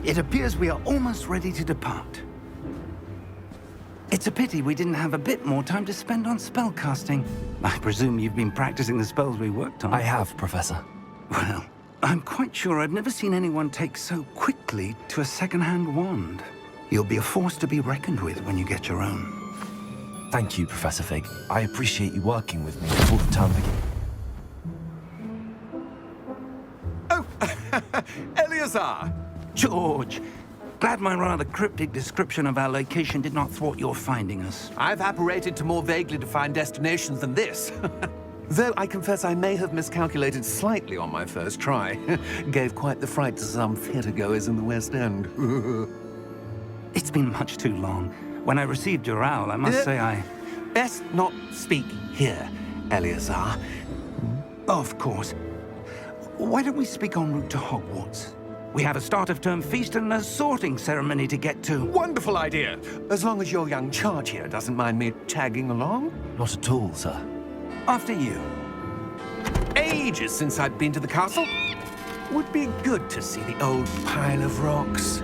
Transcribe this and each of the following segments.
It appears we are almost ready to depart. It's a pity we didn't have a bit more time to spend on spellcasting. I presume you've been practicing the spells we worked on. I have, Professor. Well, I'm quite sure I've never seen anyone take so quickly to a second-hand wand. You'll be a force to be reckoned with when you get your own. Thank you, Professor Fig. I appreciate you working with me before the term begins. Oh, Eleazar! George, glad my rather cryptic description of our location did not thwart your finding us. I've apparated to more vaguely defined destinations than this. Though I confess I may have miscalculated slightly on my first try. Gave quite the fright to some theatergoers in the West End. It's been much too long. When I received your owl, I must say I... Best not speak here, Eleazar. Of course. Why don't we speak en route to Hogwarts? We have a start-of-term feast and a sorting ceremony to get to. Wonderful idea! As long as your young charge here doesn't mind me tagging along. Not at all, sir. After you. Ages since I've been to the castle. Would be good to see the old pile of rocks.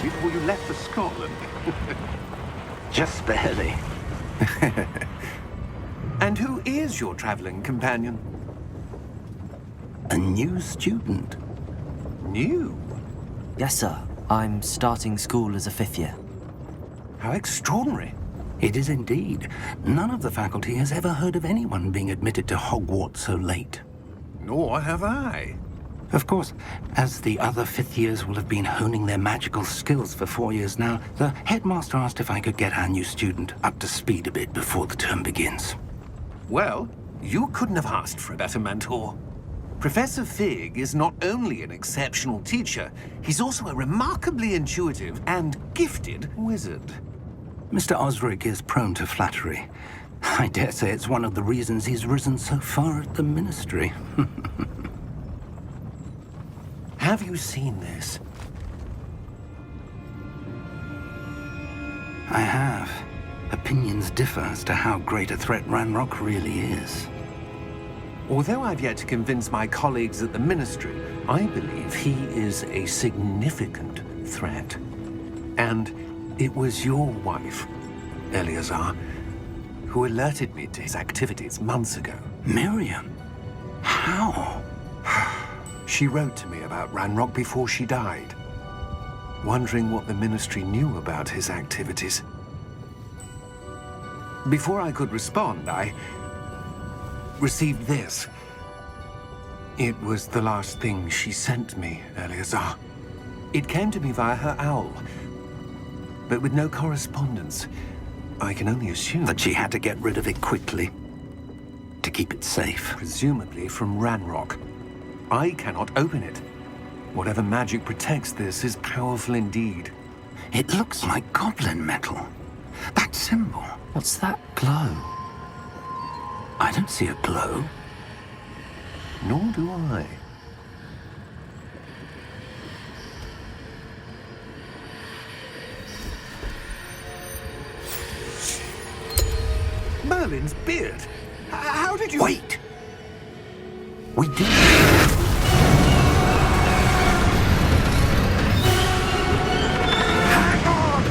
Before you left for Scotland. Just barely. And who is your traveling companion? A new student. New? Yes, sir. I'm starting school as a 5th year. How extraordinary. It is indeed. None of the faculty has ever heard of anyone being admitted to Hogwarts so late. Nor have I. Of course, as the other 5th years will have been honing their magical skills for 4 years now, the headmaster asked if I could get our new student up to speed a bit before the term begins. Well, you couldn't have asked for a better mentor. Professor Fig is not only an exceptional teacher, he's also a remarkably intuitive and gifted wizard. Mr. Osric is prone to flattery. I dare say it's one of the reasons he's risen so far at the ministry. Have you seen this? I have. Opinions differ as to how great a threat Ranrock really is. Although I've yet to convince my colleagues at the Ministry, I believe he is a significant threat. And it was your wife, Eleazar, who alerted me to his activities months ago. Miriam? How? She wrote to me about Ranrock before she died, wondering what the Ministry knew about his activities. Before I could respond, I received this. It was the last thing she sent me, Eleazar. It came to me via her owl, but with no correspondence. I can only assume That she had to get rid of it quickly, to keep it safe. presumably from Ranrock. I cannot open it. Whatever magic protects this is powerful indeed. It looks like goblin metal. That symbol. What's that glow? I don't see a glow. Nor do I. Merlin's beard. How did you... Wait! We did. Hang on!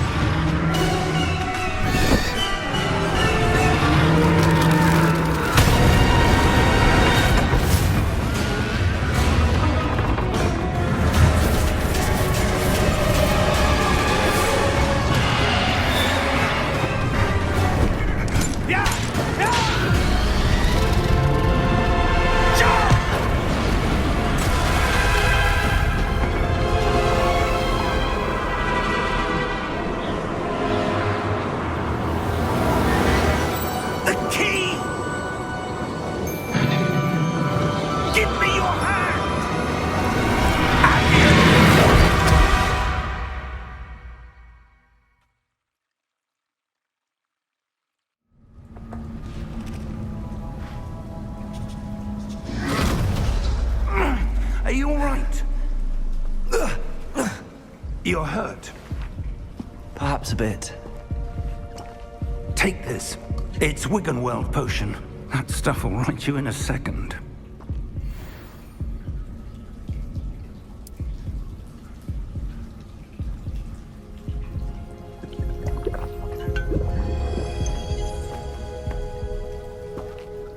right. You're hurt. Perhaps a bit. Take this. It's Wiggenweld potion. That stuff will right you in a second.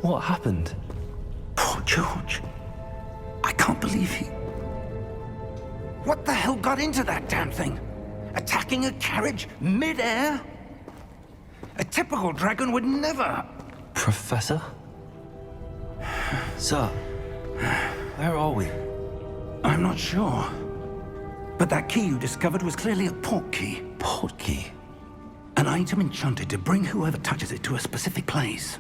What happened? Poor George. I can't believe he... What the hell got into that damn thing? Attacking a carriage mid-air? A typical dragon would never... Professor? Sir, where are we? I'm not sure. But that key you discovered was clearly a port key. Port key? An item enchanted to bring whoever touches it to a specific place.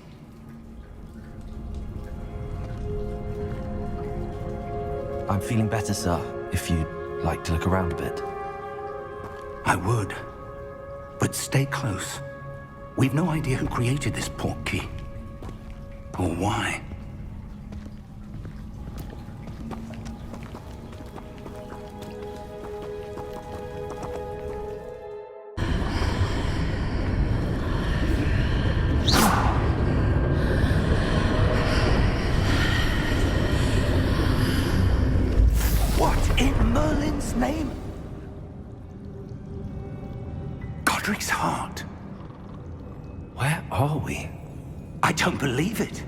I'm feeling better, sir, if you'd like to look around a bit. I would. But stay close. We've no idea who created this port key. Or why. What in Merlin's name? Godric's heart. Where are we? I don't believe it.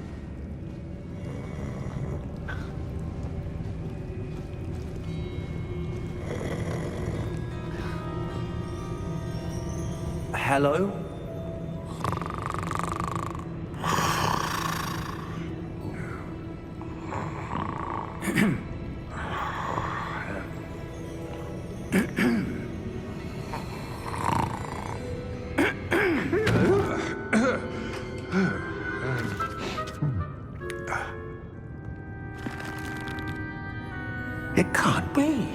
Hello? It can't be.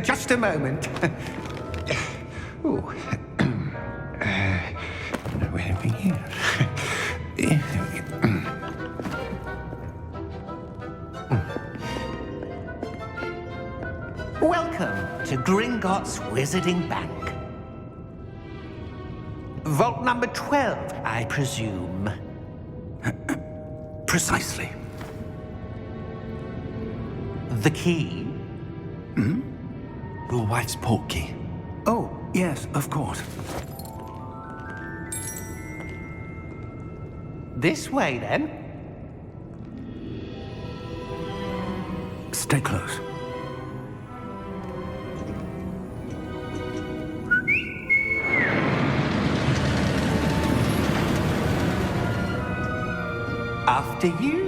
Just a moment. Ooh. Where are we here? Welcome to Gringotts Wizarding Bank. Vault number 12, I presume. Precisely. The key? Your wife's port key. Oh, yes, of course. This way, then. Stay close. After you.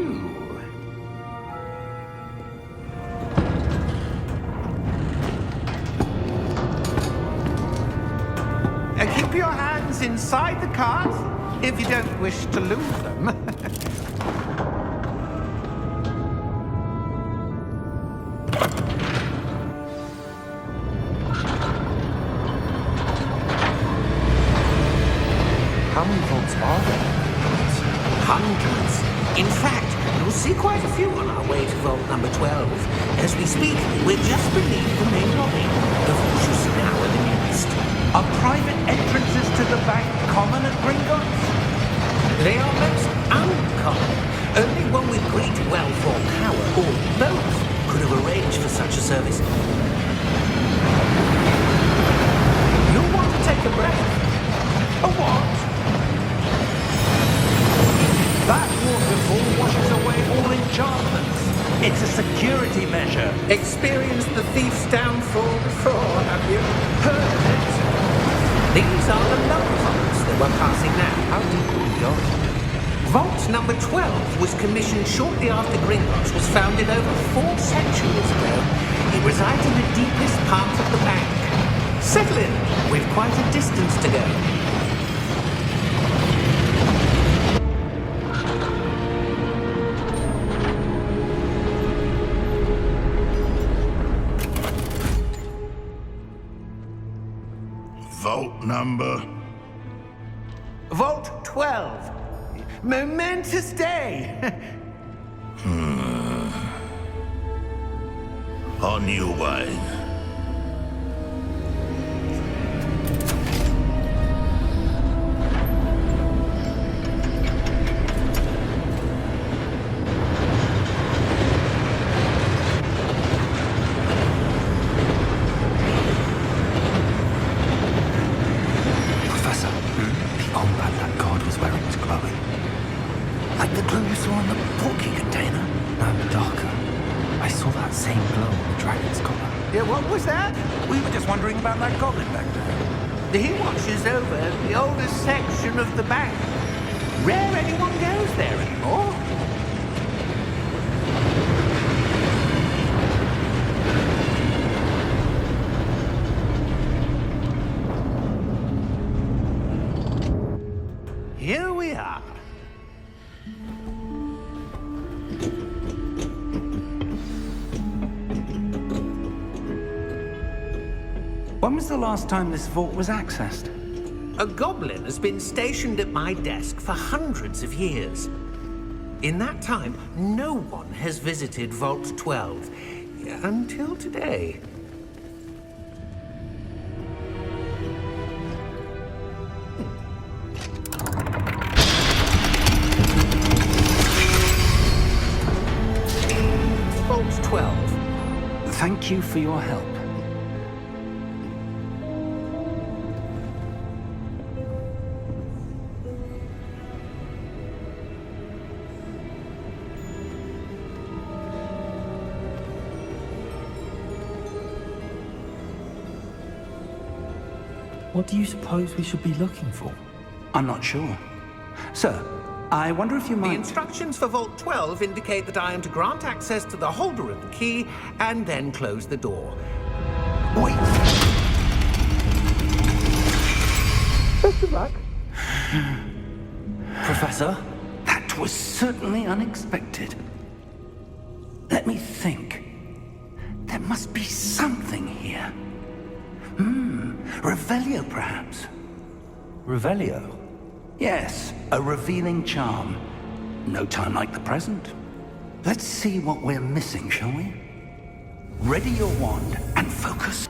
Keep your hands inside the cart if you don't wish to lose them. How many vaults are there? Hundreds. In fact, you'll see quite a few on our way to vault number 12. As we speak, we're just beneath the main lobby. The vaults you see now are the newest. Are private entrances to the bank common at Gringotts? They are most uncommon. Only one with great wealth or power, or both, could have arranged for such a service. You'll want to take a breath. A what? That waterfall washes away all enchantments. It's a security measure. Experienced the thief's downfall before, have you? Heard of it? These are the lower vaults that we're passing now. How deep have we gone? Vault number 12 was commissioned shortly after Gringotts was founded over 4 centuries ago. It resides in the deepest part of the bank. Settle in. We've quite a distance to go. Vault number? Vault 12. Momentous day! On new wine. Professor, the armband that guard was wearing is glowing. Like the glue you saw on the porky container? No, darker. I saw that same glow on the dragon's collar. Yeah, what was that? We were just wondering about that goblin back there. He watches over the oldest section of the bank. Rare anyone goes there anymore. Here we are. When was the last time this vault was accessed? A goblin has been stationed at my desk for hundreds of years. In that time, no one has visited Vault 12 until today. Vault 12. Thank you for your help. What do you suppose we should be looking for? I'm not sure. Sir, I wonder if you The might... instructions for Vault 12 indicate that I am to grant access to the holder of the key and then close the door. Wait. Best of luck. Professor? That was certainly unexpected. Let me think. There must be something here. Revelio, perhaps? Revelio? Yes, a revealing charm. No time like the present. Let's see what we're missing, shall we? Ready your wand and focus.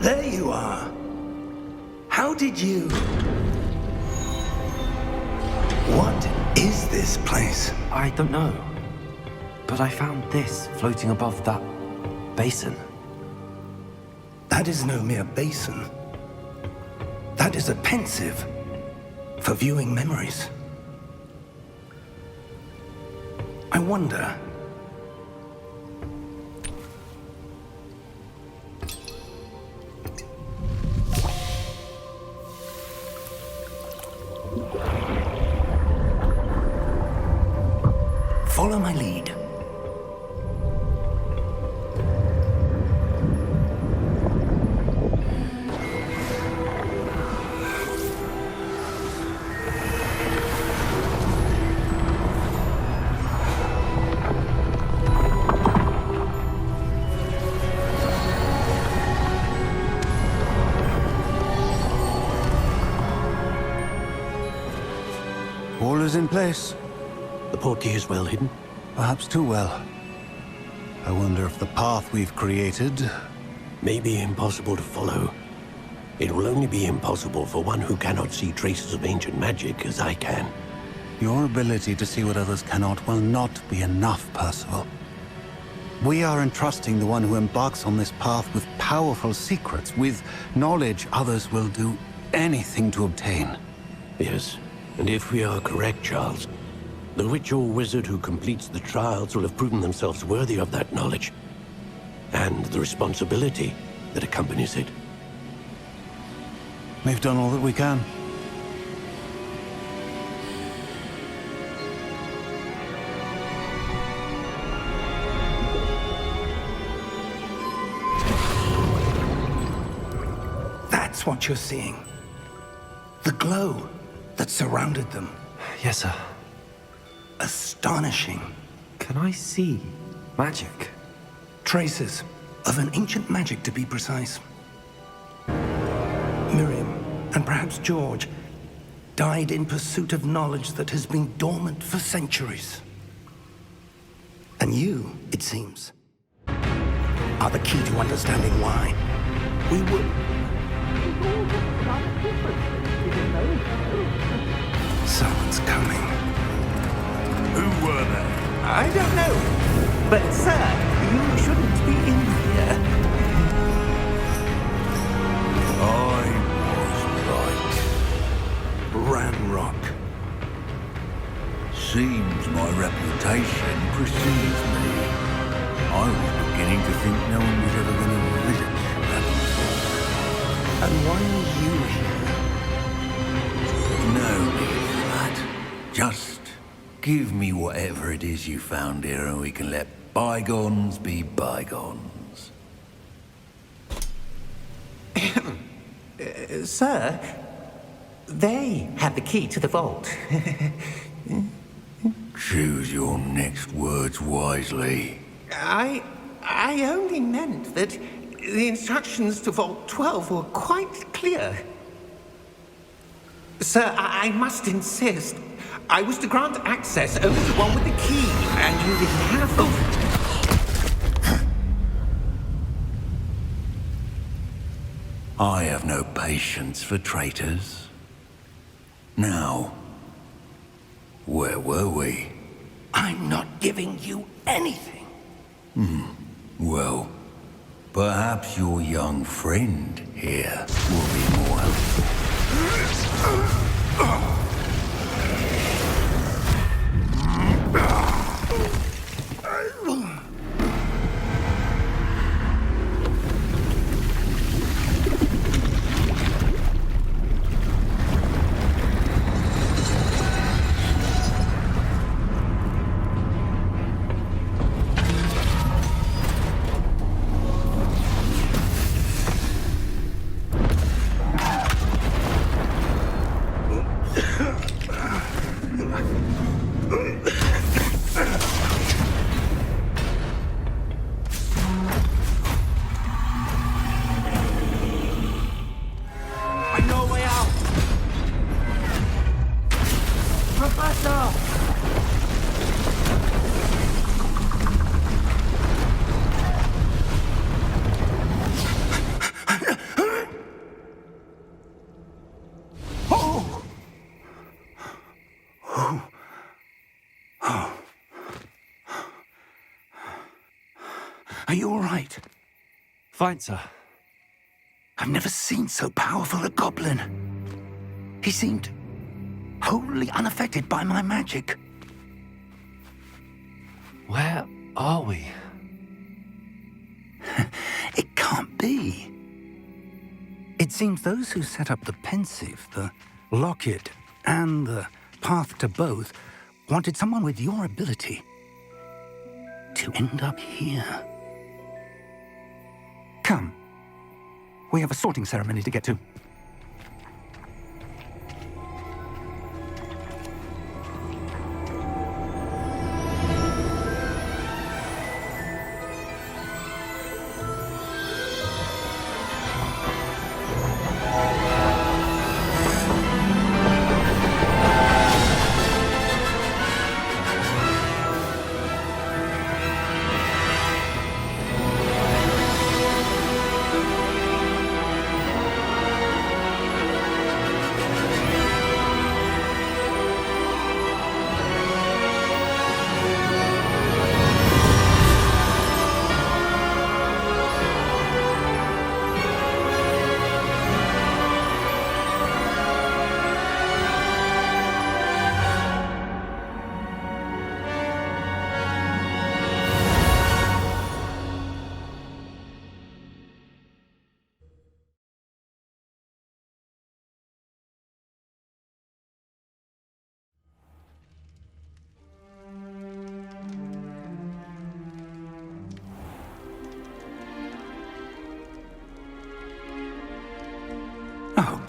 There you are. How did you... What is this place? I don't know. But I found this floating above that basin. That is no mere basin. That is a pensive for viewing memories. I wonder... Follow my lead. All is in place. The portkey is well hidden. Perhaps too well. I wonder if the path we've created... May be impossible to follow. It will only be impossible for one who cannot see traces of ancient magic as I can. Your ability to see what others cannot will not be enough, Percival. We are entrusting the one who embarks on this path with powerful secrets, with knowledge others will do anything to obtain. Yes, and if we are correct, Charles, the witch or wizard who completes the trials will have proven themselves worthy of that knowledge, and the responsibility that accompanies it. We've done all that we can. That's what you're seeing. The glow that surrounded them. Yes, sir. Astonishing. Can I see magic? Traces of an ancient magic, to be precise. Miriam, and perhaps George, died in pursuit of knowledge that has been dormant for centuries. And you, it seems, are the key to understanding why. We would... Someone's coming. Who were they? I don't know. But, sir, you shouldn't be in here. I was right. Ramrock. Seems my reputation precedes me. I was beginning to think no one was ever going to visit Ravensthorpe. And why are you here? No need for that. Just give me whatever it is you found here and we can let bygones be bygones. Sir, they have the key to the vault. Choose your next words wisely. I only meant that the instructions to Vault 12 were quite clear. Sir, I must insist. I was to grant access only to one with the key, and you didn't have them. I have no patience for traitors. Now, where were we? I'm not giving you anything. Well, perhaps your young friend here will be more helpful. I know a way out. Professor! Are you all right? Fine, sir. I've never seen so powerful a goblin. He seemed wholly unaffected by my magic. Where are we? It can't be. It seems those who set up the pensive, the locket, and the path to both wanted someone with your ability to end up here. Come. We have a sorting ceremony to get to.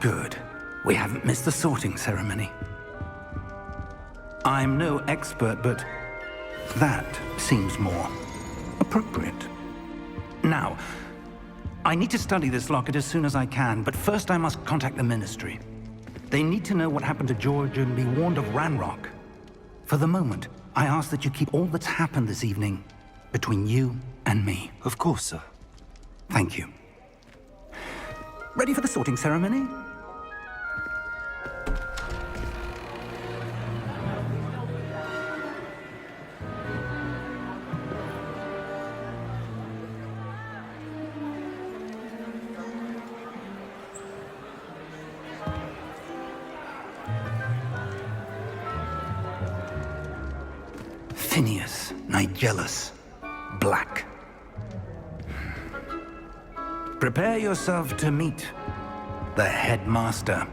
Good. We haven't missed the sorting ceremony. I'm no expert, but that seems more appropriate. Now, I need to study this locket as soon as I can, but first I must contact the Ministry. They need to know what happened to George and be warned of Ranrock. For the moment, I ask that you keep all that's happened this evening between you and me. Of course, sir. Thank you. Ready for the sorting ceremony? Phineas, Nigellus, Black. Prepare yourself to meet the headmaster.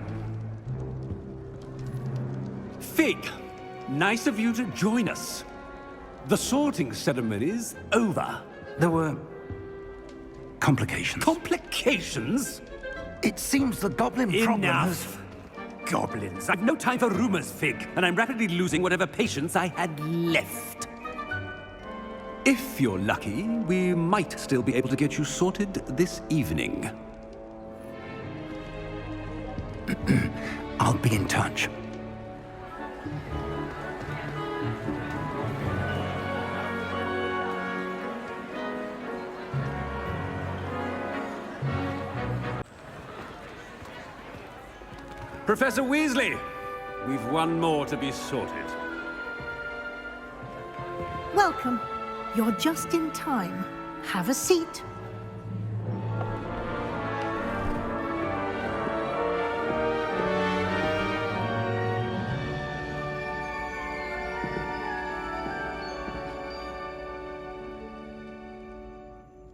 Fig, nice of you to join us. The sorting ceremony's over. There were complications. Complications? It seems the goblin problem has... Enough. Goblins. I've no time for rumors, Fig, and I'm rapidly losing whatever patience I had left. If you're lucky, we might still be able to get you sorted this evening. I'll be in touch. Professor Weasley, we've one more to be sorted. Welcome. You're just in time. Have a seat.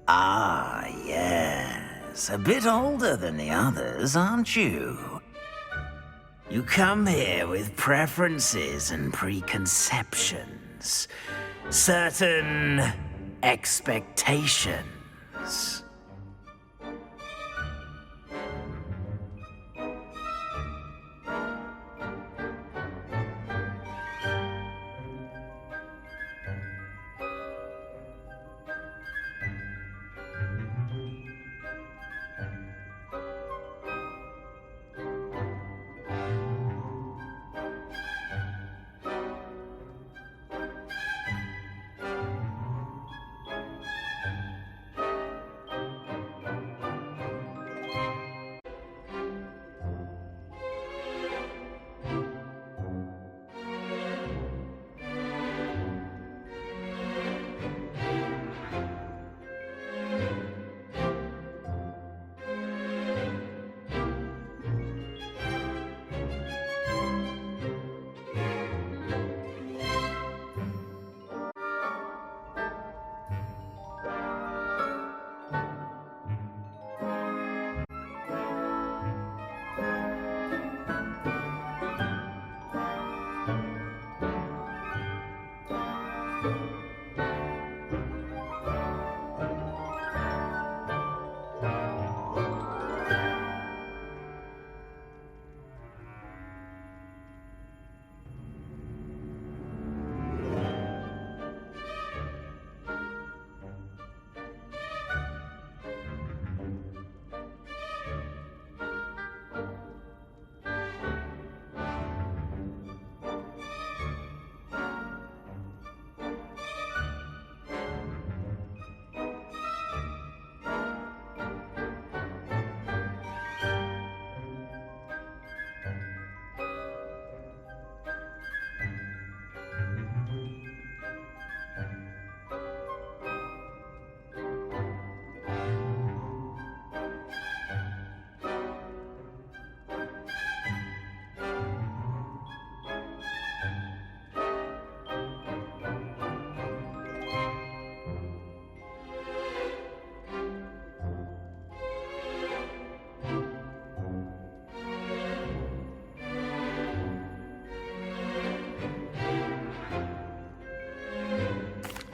Ah, yes. A bit older than the others, aren't you? You come here with preferences and preconceptions. Certain expectations.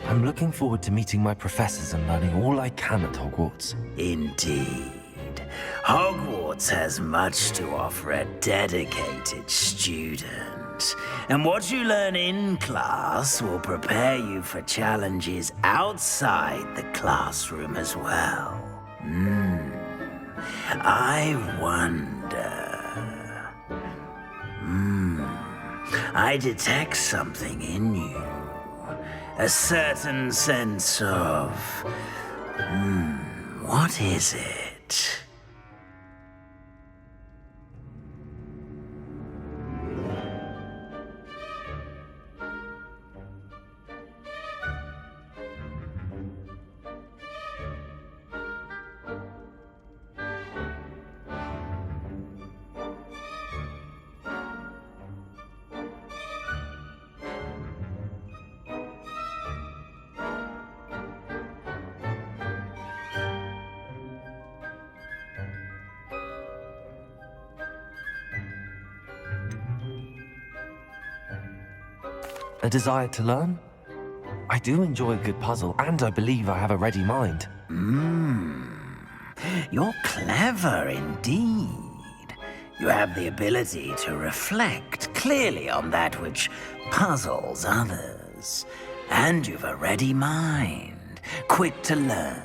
I'm looking forward to meeting my professors and learning all I can at Hogwarts. Indeed. Hogwarts Hogwarts has much to offer a dedicated student. And what you learn in class will prepare you for challenges outside the classroom as well. I wonder... I detect something in you. A certain sense of... what is it? A desire to learn? I do enjoy a good puzzle, and I believe I have a ready mind. You're clever indeed. You have the ability to reflect clearly on that which puzzles others. And you've a ready mind, quick to learn.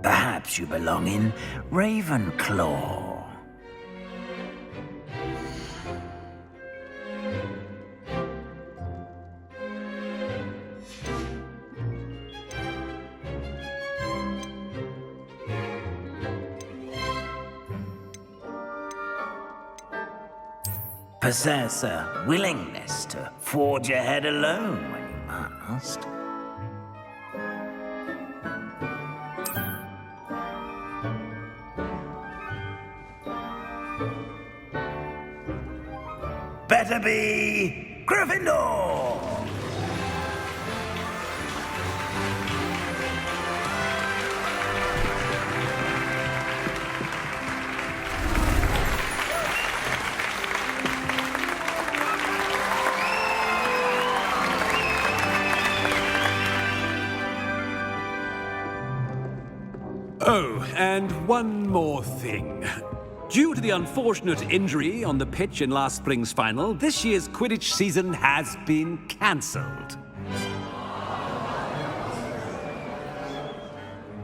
Perhaps you belong in Ravenclaw. Possess a willingness to forge ahead alone when you must. Better be Gryffindor! Oh, and one more thing. Due to the unfortunate injury on the pitch in last spring's final, this year's Quidditch season has been cancelled.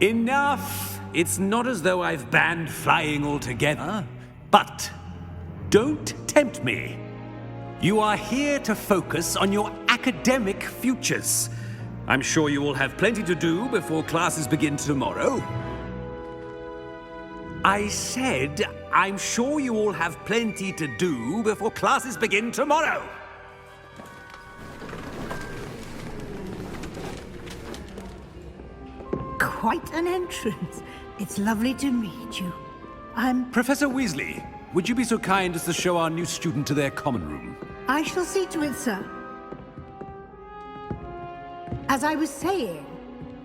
Enough! It's not as though I've banned flying altogether, but don't tempt me. You are here to focus on your academic futures. I'm sure you will have plenty to do before classes begin tomorrow. I said, I'm sure you all have plenty to do before classes begin tomorrow. Quite an entrance. It's lovely to meet you. I'm... Professor Weasley, would you be so kind as to show our new student to their common room? I shall see to it, sir. As I was saying,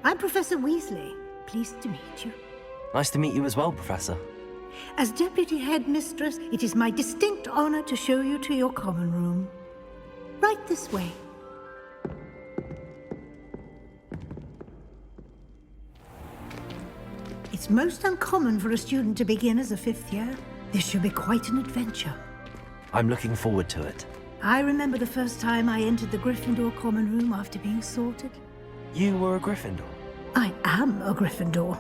I'm Professor Weasley. Pleased to meet you. Nice to meet you as well, Professor. As Deputy Headmistress, it is my distinct honor to show you to your common room. Right this way. It's most uncommon for a student to begin as a fifth year. This should be quite an adventure. I'm looking forward to it. I remember the first time I entered the Gryffindor common room after being sorted. You were a Gryffindor? I am a Gryffindor.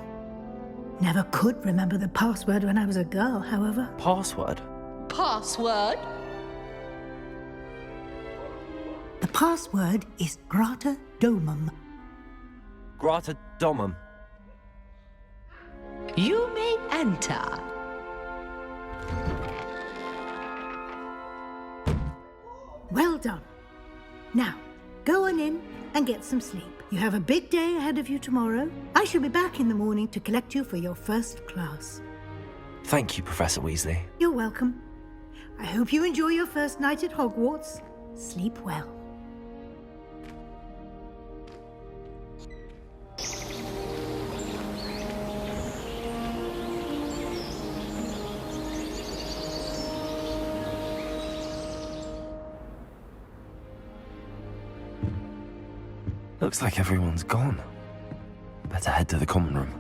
Never could remember the password when I was a girl, however. Password? Password? The password is Grata Domum. Grata Domum. You may enter. Well done. Now, go on in and get some sleep. You have a big day ahead of you tomorrow. I shall be back in the morning to collect you for your first class. Thank you, Professor Weasley. You're welcome. I hope you enjoy your first night at Hogwarts. Sleep well. Looks like everyone's gone. Better head to the common room.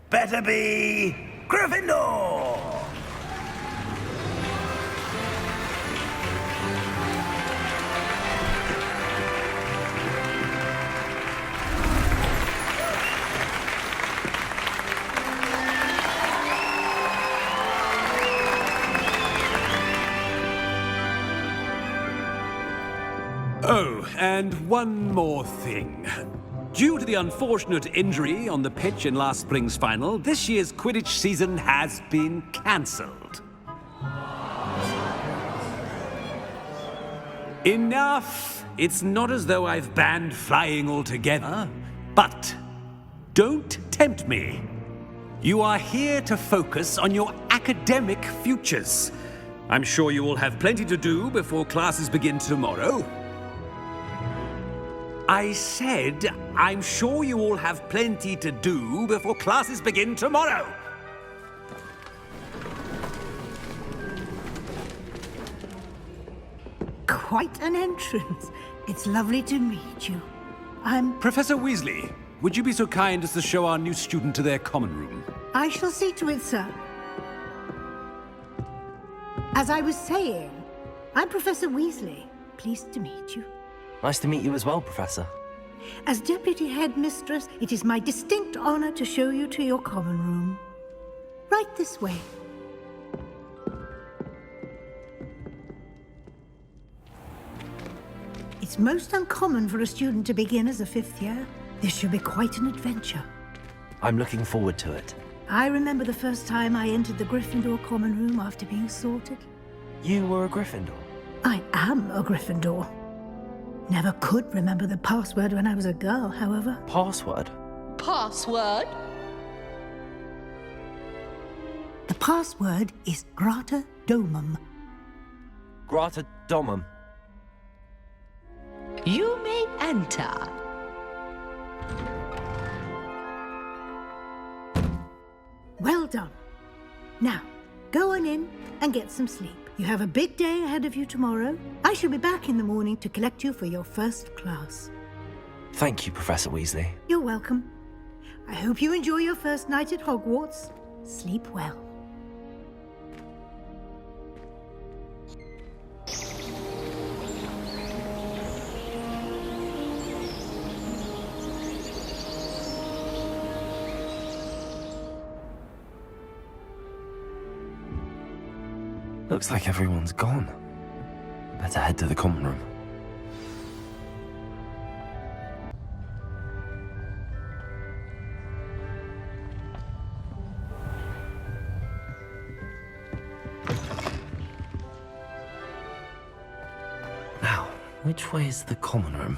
better be Gryffindor! Oh, and one more thing. Due to the unfortunate injury on the pitch in last spring's final, this year's Quidditch season has been cancelled. Enough! It's not as though I've banned flying altogether. But don't tempt me. You are here to focus on your academic futures. I'm sure you will have plenty to do before classes begin tomorrow. I said, I'm sure you all have plenty to do before classes begin tomorrow. Quite an entrance. It's lovely to meet you. I'm... Professor Weasley, would you be so kind as to show our new student to their common room? I shall see to it, sir. As I was saying, I'm Professor Weasley. Pleased to meet you. Nice to meet you as well, Professor. As Deputy Headmistress, it is my distinct honor to show you to your common room. Right this way. It's most uncommon for a student to begin as a fifth year. This should be quite an adventure. I'm looking forward to it. I remember the first time I entered the Gryffindor common room after being sorted. You were a Gryffindor? I am a Gryffindor. Never could remember the password when I was a girl, however. Password? Password? The password is Grata Domum. Grata Domum. You may enter. Well done. Now, go on in and get some sleep. You have a big day ahead of you tomorrow. I shall be back in the morning to collect you for your first class. Thank you, Professor Weasley. You're welcome. I hope you enjoy your first night at Hogwarts. Sleep well. Looks like everyone's gone. Better head to the common room. Now, which way is the common room?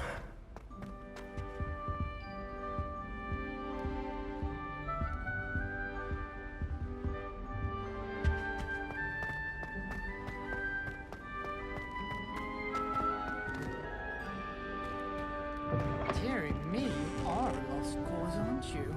Dearie me, you are a lost cause, aren't you?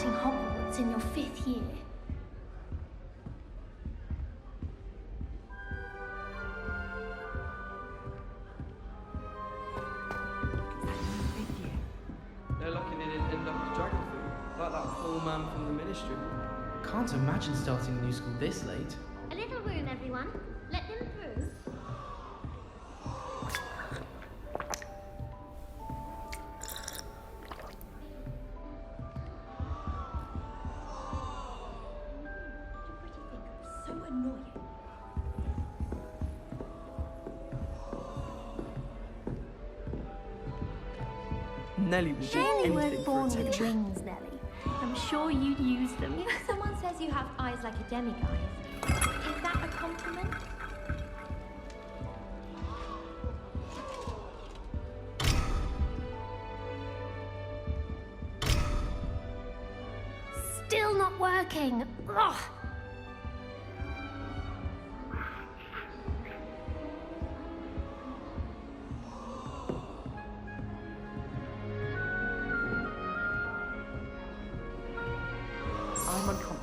Hogwarts in your 5th year. They're lucky they didn't end up as dragon food, like that poor man from the ministry. Can't imagine starting a new school this late. A little room, everyone. Let them through. Nelly will do Surely you anything weren't for born with attention. wings, Nelly. I'm sure you'd use them. If someone says you have eyes like a demiguise, is that a compliment? Still not working. Ugh. I'm uncomfortable.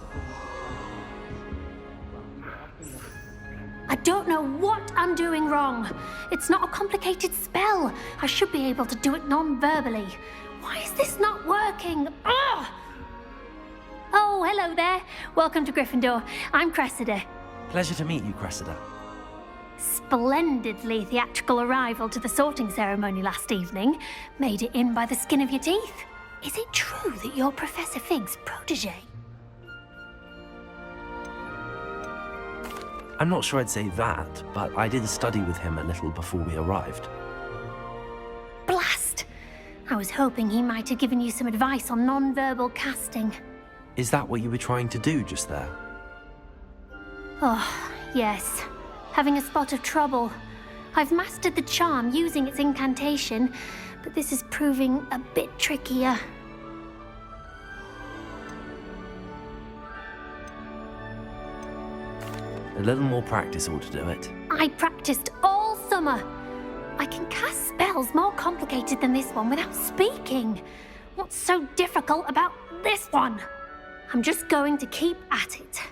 I don't know what I'm doing wrong. It's not a complicated spell. I should be able to do it non-verbally. Why is this not working? Ugh! Oh, hello there. Welcome to Gryffindor. I'm Cressida. Pleasure to meet you, Cressida. Splendidly theatrical arrival to the sorting ceremony last evening. Made it in by the skin of your teeth. Is it true that you're Professor Fig's protege? I'm not sure I'd say that, but I did study with him a little before we arrived. Blast! I was hoping he might have given you some advice on non-verbal casting. Is that what you were trying to do just there? Oh, yes. Having a spot of trouble. I've mastered the charm using its incantation, but this is proving a bit trickier. A little more practice ought to do it. I practiced all summer. I can cast spells more complicated than this one without speaking. What's so difficult about this one? I'm just going to keep at it.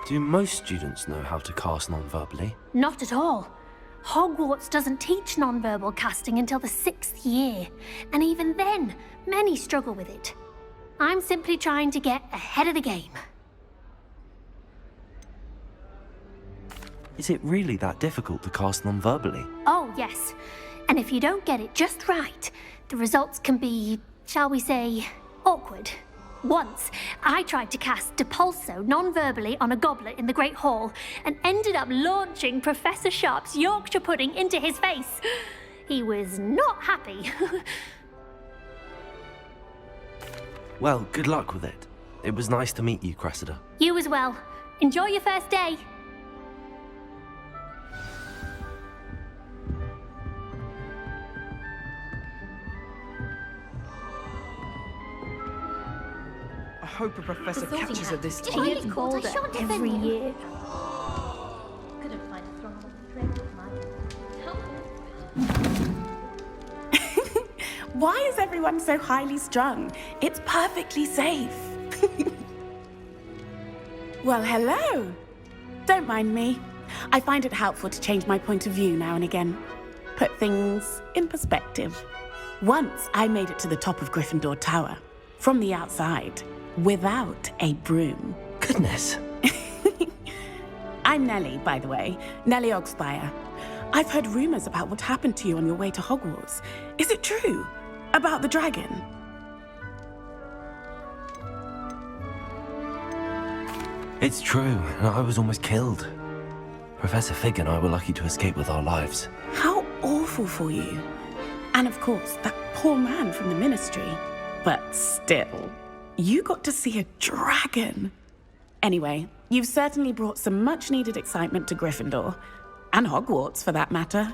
Do most students know how to cast non-verbally? Not at all. Hogwarts doesn't teach non-verbal casting until the 6th year, and even then, many struggle with it. I'm simply trying to get ahead of the game. Is it really that difficult to cast non-verbally? Oh, yes. And if you don't get it just right, the results can be, shall we say, awkward. Once, I tried to cast Depulso non-verbally on a goblet in the Great Hall and ended up launching Professor Sharp's Yorkshire pudding into his face. He was not happy. Well, good luck with it. It was nice to meet you, Cressida. You as well. Enjoy your first day. I hope a professor catches her this She time. gets bolder every year. Couldn't find a strong enough Why is everyone so highly strung? It's perfectly safe. Well, hello. Don't mind me. I find it helpful to change my point of view now and again. Put things in perspective. Once I made it to the top of Gryffindor Tower, from the outside, without a broom. Goodness. I'm Nelly, by the way. Nelly Ogspire. I've heard rumors about what happened to you on your way to Hogwarts. Is it true? About the dragon? It's true, and I was almost killed. Professor Fig and I were lucky to escape with our lives. How awful for you. And of course, that poor man from the Ministry. But still, you got to see a dragon. Anyway, you've certainly brought some much-needed excitement to Gryffindor. And Hogwarts, for that matter.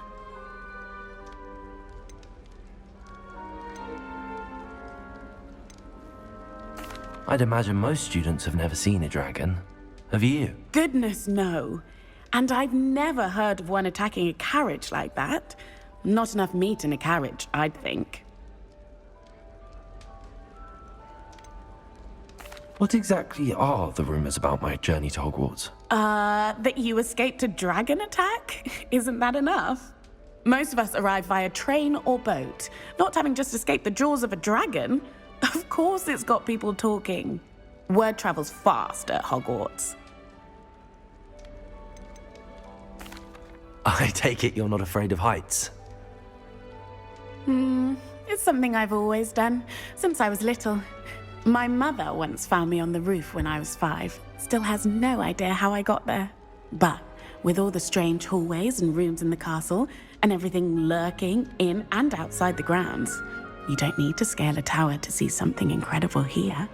I'd imagine most students have never seen a dragon. Have you? Goodness, no. And I've never heard of one attacking a carriage like that. Not enough meat in a carriage, I'd think. What exactly are the rumors about my journey to Hogwarts? That you escaped a dragon attack? Isn't that enough? Most of us arrive via train or boat, not having just escaped the jaws of a dragon. Of course it's got people talking. Word travels fast at Hogwarts. I take it you're not afraid of heights. It's something I've always done, since I was little. My mother once found me on the roof when I was 5. Still has no idea how I got there. But with all the strange hallways and rooms in the castle, and everything lurking in and outside the grounds, you don't need to scale a tower to see something incredible here.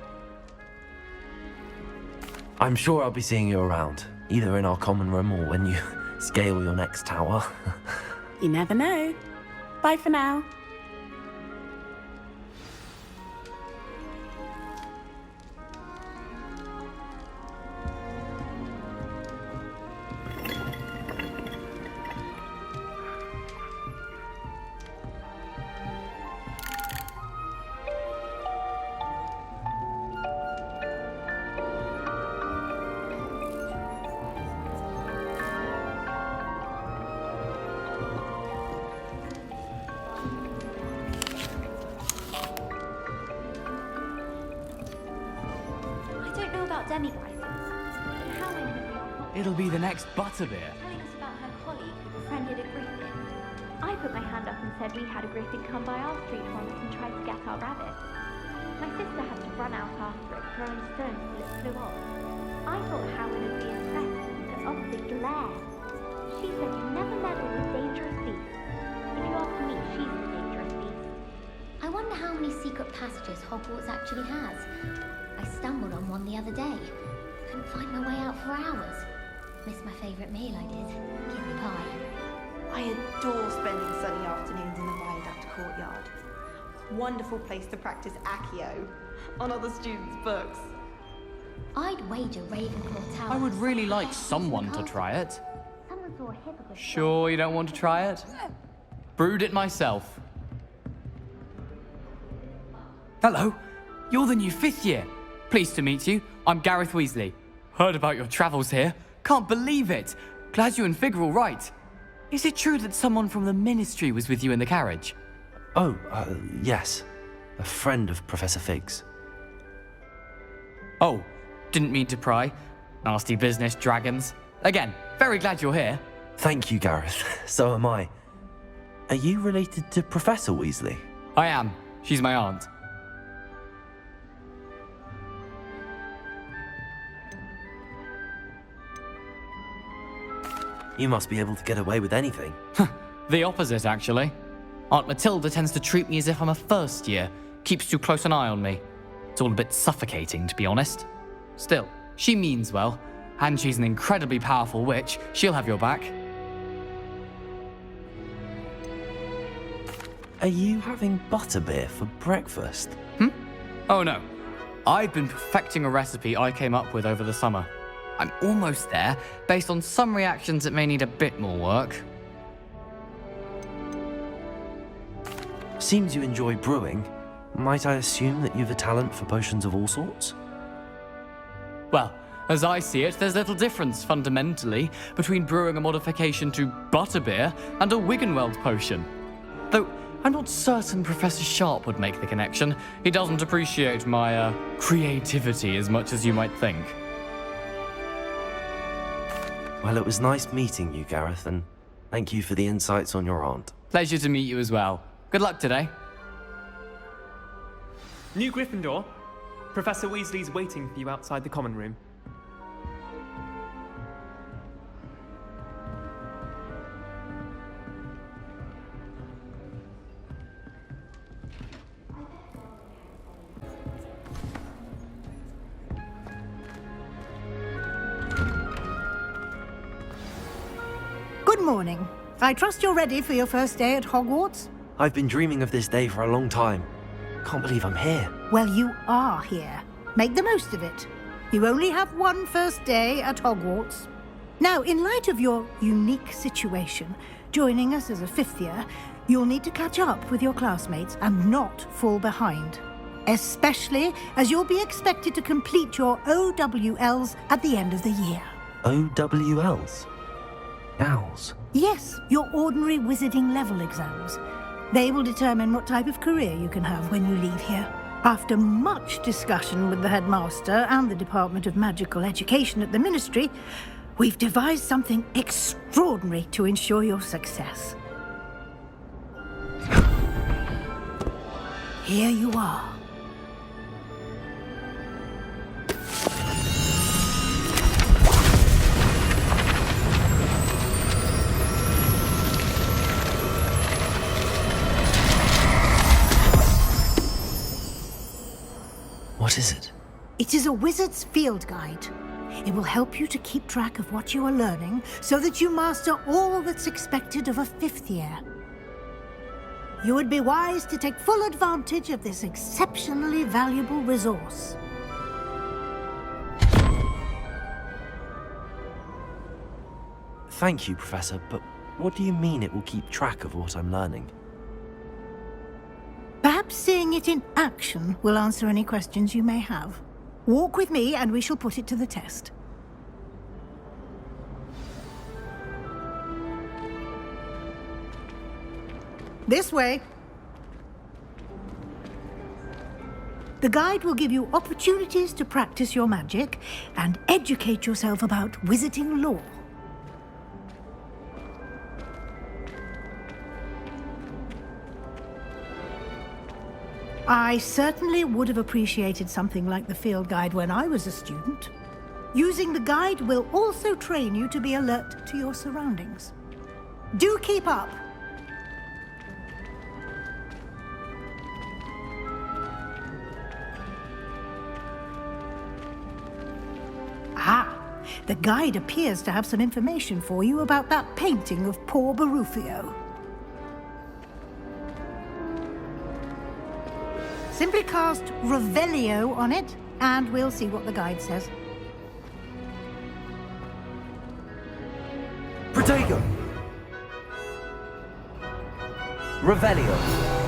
I'm sure I'll be seeing you around, either in our common room or when you scale your next tower. You never know. Bye for now. It'll be the next Butterbeer. Telling us about her colleague who befriended a griffin. I put my hand up and said we had a griffin come by our street once and tried to get our rabbit. My sister had to run out after it, throwing stones till it flew off. I thought Howard would be impressed, but opposite glared. She said you never meddle with dangerous beasts. If you ask me, she's the dangerous beast. I wonder how many secret passages Hogwarts actually has. I stumbled on one the other day. Couldn't find my way out for hours. Missed my favourite meal, I did. Kidney pie. I adore spending sunny afternoons in the viaduct courtyard. Wonderful place to practice Accio on other students' books. I'd wager Ravenclaw Tower. I would really like someone to try it. Someone saw a hippogriff. Sure you don't want to try it? Brewed it myself. Hello, you're the new 5th year. Pleased to meet you. I'm Gareth Weasley. Heard about your travels here. Can't believe it. Glad you and Fig are all right. Is it true that someone from the Ministry was with you in the carriage? Oh, yes. A friend of Professor Fig's. Oh, didn't mean to pry. Nasty business, dragons. Again, very glad you're here. Thank you, Gareth. So am I. Are you related to Professor Weasley? I am. She's my aunt. You must be able to get away with anything. The opposite, actually. Aunt Matilda tends to treat me as if I'm a first year. Keeps too close an eye on me. It's all a bit suffocating, to be honest. Still, she means well. And she's an incredibly powerful witch. She'll have your back. Are you having butterbeer for breakfast? Oh no. I've been perfecting a recipe I came up with over the summer. I'm almost there, based on some reactions that may need a bit more work. Seems you enjoy brewing. Might I assume that you've a talent for potions of all sorts? Well, as I see it, there's little difference, fundamentally, between brewing a modification to butterbeer and a Wiggenweld potion. Though, I'm not certain Professor Sharp would make the connection. He doesn't appreciate my, creativity as much as you might think. Well, it was nice meeting you, Gareth, and thank you for the insights on your aunt. Pleasure to meet you as well. Good luck today. New Gryffindor. Professor Weasley's waiting for you outside the common room. Good morning. I trust you're ready for your first day at Hogwarts? I've been dreaming of this day for a long time. Can't believe I'm here. Well, you are here. Make the most of it. You only have one first day at Hogwarts. Now, in light of your unique situation, joining us as a 5th year, you'll need to catch up with your classmates and not fall behind. Especially as you'll be expected to complete your OWLs at the end of the year. OWLs? Owls? Yes, your ordinary wizarding level exams. They will determine what type of career you can have when you leave here. After much discussion with the headmaster and the Department of Magical Education at the Ministry, we've devised something extraordinary to ensure your success. Here you are. What is it? It is a wizard's field guide. It will help you to keep track of what you are learning so that you master all that's expected of a 5th year. You would be wise to take full advantage of this exceptionally valuable resource. Thank you, Professor, but what do you mean it will keep track of what I'm learning? Perhaps seeing it in action will answer any questions you may have. Walk with me and we shall put it to the test. This way. The guide will give you opportunities to practice your magic and educate yourself about wizarding lore. I certainly would have appreciated something like the field guide when I was a student. Using the guide will also train you to be alert to your surroundings. Do keep up! Ah, the guide appears to have some information for you about that painting of poor Barufio. Simply cast Revelio on it, and we'll see what the guide says. Protego! Revelio!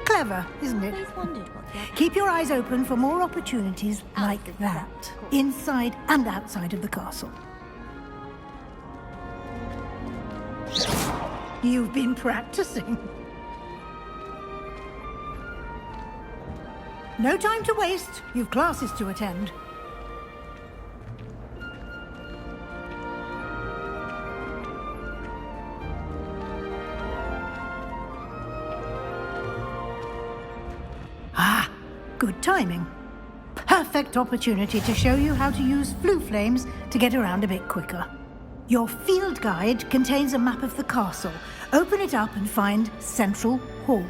Clever, isn't it? Keep your eyes open for more opportunities like that, inside and outside of the castle. You've been practicing. No time to waste. You've classes to attend. Ah, good timing. Perfect opportunity to show you how to use flue flames to get around a bit quicker. Your field guide contains a map of the castle. Open it up and find Central Hall.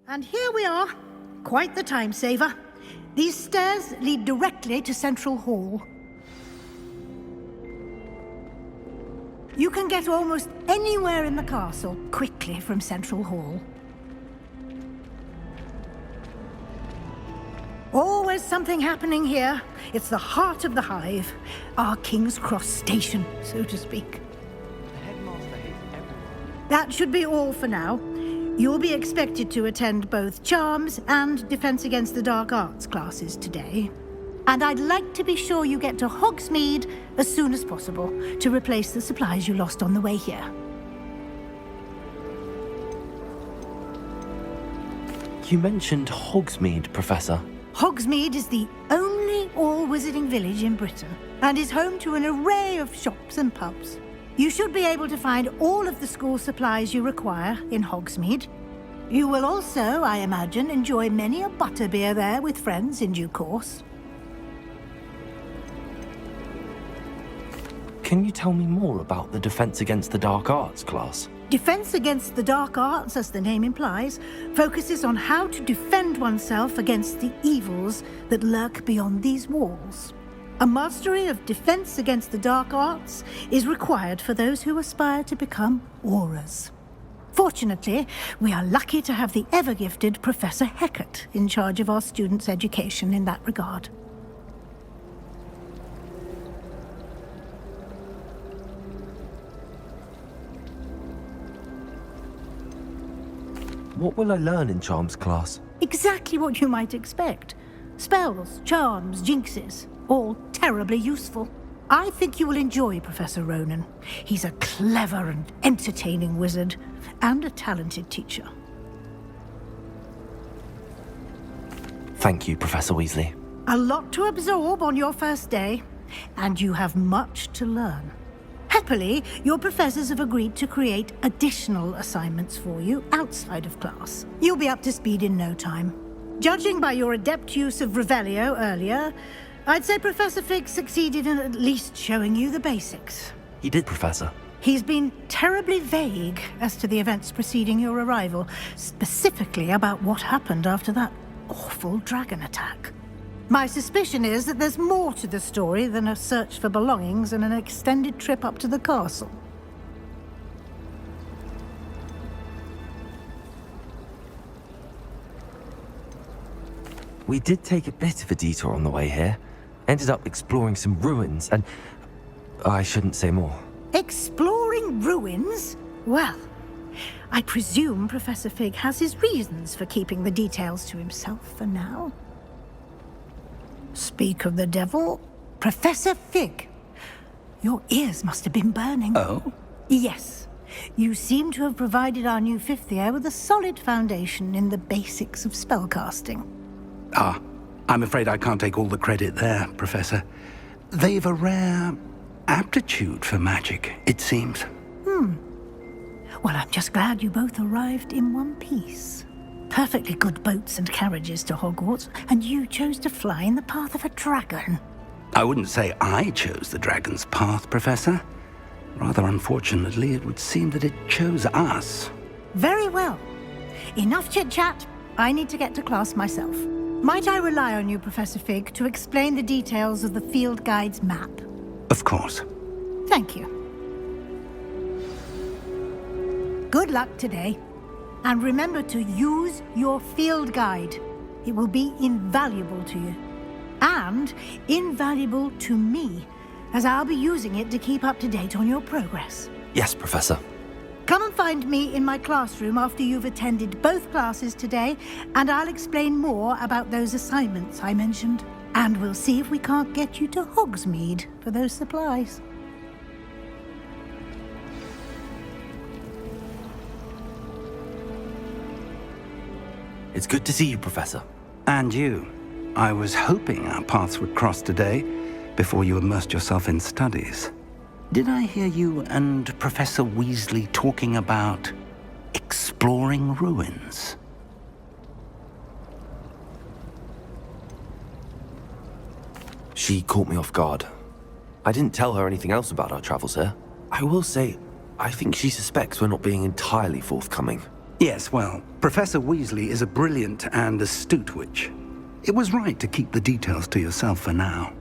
And here we are. Quite the time saver. These stairs lead directly to Central Hall. You can get almost anywhere in the castle quickly from Central Hall. Always something happening here. It's the heart of the hive. Our King's Cross station, so to speak. The headmaster hates everyone. That should be all for now. You'll be expected to attend both Charms and Defense Against the Dark Arts classes today. And I'd like to be sure you get to Hogsmeade as soon as possible to replace the supplies you lost on the way here. You mentioned Hogsmeade, Professor. Hogsmeade is the only all-wizarding village in Britain and is home to an array of shops and pubs. You should be able to find all of the school supplies you require in Hogsmeade. You will also, I imagine, enjoy many a butterbeer there with friends in due course. Can you tell me more about the Defense Against the Dark Arts class? Defense Against the Dark Arts, as the name implies, focuses on how to defend oneself against the evils that lurk beyond these walls. A mastery of Defense Against the Dark Arts is required for those who aspire to become Aurors. Fortunately, we are lucky to have the ever-gifted Professor Hecat in charge of our students' education in that regard. What will I learn in Charms class? Exactly what you might expect. Spells, charms, jinxes, all terribly useful. I think you will enjoy Professor Ronan. He's a clever and entertaining wizard, and a talented teacher. Thank you, Professor Weasley. A lot to absorb on your first day, and you have much to learn. Happily, your professors have agreed to create additional assignments for you outside of class. You'll be up to speed in no time. Judging by your adept use of Revelio earlier, I'd say Professor Fig succeeded in at least showing you the basics. He did, Professor. He's been terribly vague as to the events preceding your arrival, specifically about what happened after that awful dragon attack. My suspicion is that there's more to the story than a search for belongings and an extended trip up to the castle. We did take a bit of a detour on the way here. Ended up exploring some ruins and... I shouldn't say more. Exploring ruins? Well, I presume Professor Fig has his reasons for keeping the details to himself for now. Speak of the devil, Professor Fig. Your ears must have been burning. Oh? Yes. You seem to have provided our new fifth year with a solid foundation in the basics of spellcasting. Ah, I'm afraid I can't take all the credit there, Professor. They've a rare aptitude for magic, it seems. Well, I'm just glad you both arrived in one piece. Perfectly good boats and carriages to Hogwarts, and you chose to fly in the path of a dragon. I wouldn't say I chose the dragon's path, Professor. Rather unfortunately, it would seem that it chose us. Very well. Enough chit-chat. I need to get to class myself. Might I rely on you, Professor Fig, to explain the details of the field guide's map? Of course. Thank you. Good luck today. And remember to use your field guide. It will be invaluable to you. And invaluable to me, as I'll be using it to keep up to date on your progress. Yes, Professor. Come and find me in my classroom after you've attended both classes today, and I'll explain more about those assignments I mentioned. And we'll see if we can't get you to Hogsmeade for those supplies. It's good to see you, Professor. And you. I was hoping our paths would cross today, before you immersed yourself in studies. Did I hear you and Professor Weasley talking about exploring ruins? She caught me off guard. I didn't tell her anything else about our travels here. I will say, I think she suspects we're not being entirely forthcoming. Yes, well, Professor Weasley is a brilliant and astute witch. It was right to keep the details to yourself for now.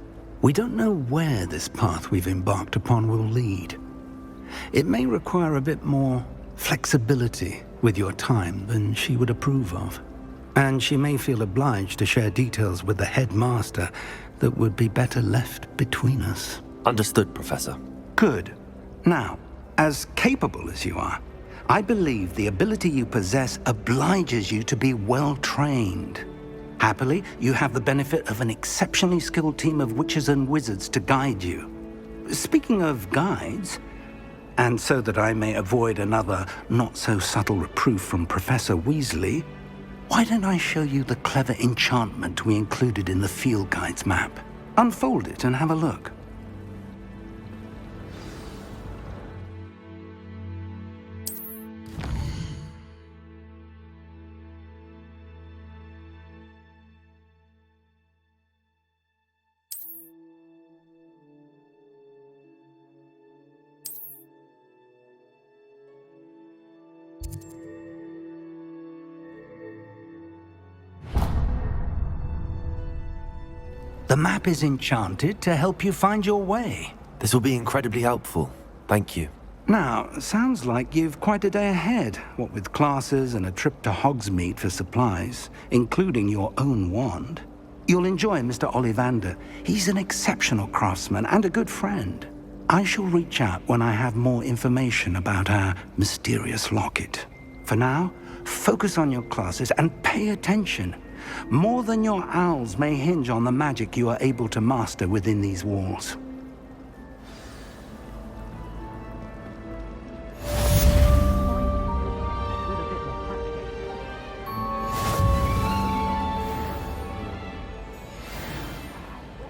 We don't know where this path we've embarked upon will lead. It may require a bit more flexibility with your time than she would approve of. And she may feel obliged to share details with the headmaster that would be better left between us. Understood, Professor. Good. Now, as capable as you are, I believe the ability you possess obliges you to be well trained. Happily, you have the benefit of an exceptionally skilled team of witches and wizards to guide you. Speaking of guides, and so that I may avoid another not-so-subtle reproof from Professor Weasley, why don't I show you the clever enchantment we included in the field guide's map? Unfold it and have a look. The map is enchanted to help you find your way. This will be incredibly helpful. Thank you. Now, sounds like you've quite a day ahead, what with classes and a trip to Hogsmeade for supplies, including your own wand. You'll enjoy Mr. Ollivander. He's an exceptional craftsman and a good friend. I shall reach out when I have more information about our mysterious locket. For now, focus on your classes and pay attention. More than your owls may hinge on the magic you are able to master within these walls.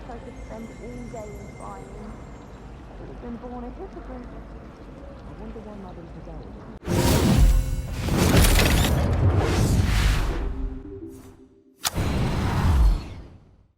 I could spend all day in flying. I would have been born a hypocrite. I wonder why Mother's today.